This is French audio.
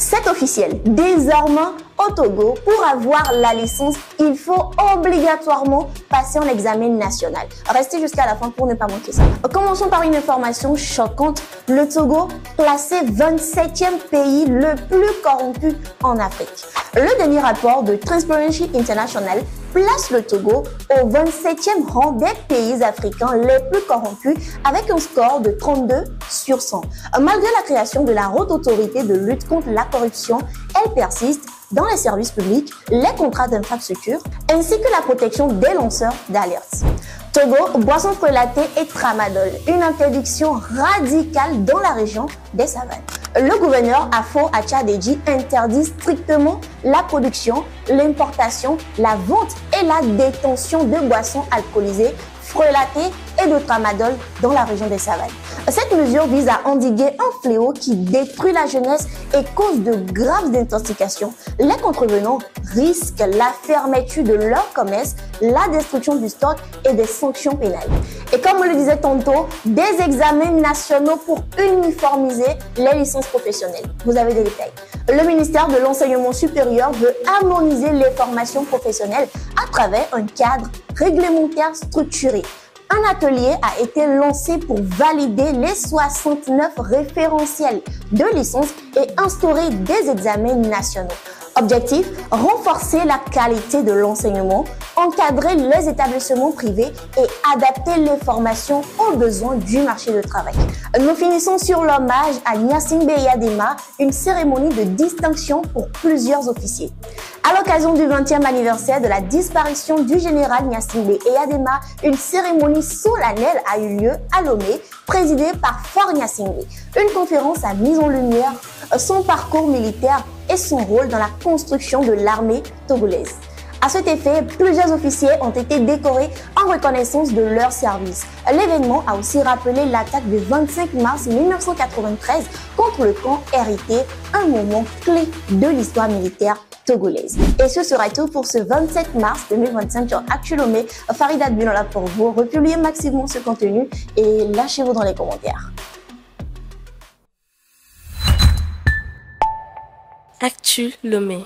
C'est officiel. Désormais, au Togo, pour avoir la licence, il faut obligatoirement passer un examen national. Restez jusqu'à la fin pour ne pas manquer ça. Commençons par une information choquante. Le Togo, classé 27e pays le plus corrompu en Afrique. Le dernier rapport de Transparency International place le Togo au 27e rang des pays africains les plus corrompus avec un score de 32 sur 100. Malgré la création de la Haute Autorité de lutte contre la corruption, elle persiste dans les services publics, les contrats d'infrastructure ainsi que la protection des lanceurs d'alerte. Togo, boisson frelatée et tramadol, une interdiction radicale dans la région des savanes. Le gouverneur Afo Atchadéji interdit strictement la production, l'importation, la vente et la détention de boissons alcoolisées, frelatées et de tramadol dans la région des savanes. Cette mesure vise à endiguer un fléau qui détruit la jeunesse et cause de graves intoxications. Les contrevenants risquent la fermeture de leur commerce, la destruction du stock et des sanctions pénales. Et comme on le disait tantôt, des examens nationaux pour uniformiser les licences professionnelles. Vous avez des détails. Le ministère de l'Enseignement supérieur veut harmoniser les formations professionnelles à travers un cadre réglementaire structuré. Un atelier a été lancé pour valider les 69 référentiels de licence et instaurer des examens nationaux. Objectif, renforcer la qualité de l'enseignement, encadrer les établissements privés et adapter les formations aux besoins du marché du travail. Nous finissons sur l'hommage à Gnassingbé Eyadema, une cérémonie de distinction pour plusieurs officiers. À l'occasion du 20e anniversaire de la disparition du général Gnassingbé Eyadema, une cérémonie solennelle a eu lieu à Lomé, présidée par Faure Gnassingbé. Une conférence a mis en lumière son parcours militaire et son rôle dans la construction de l'armée togolaise. À cet effet, plusieurs officiers ont été décorés en reconnaissance de leur service. L'événement a aussi rappelé l'attaque du 25 mars 1993 contre le camp RIT, un moment clé de l'histoire militaire togolaise. Et ce sera tout pour ce 27 mars 2025 sur Actu Lomé. Farida Bilon là pour vous. Republiez maximum ce contenu et lâchez-vous dans les commentaires. Actu Lomé.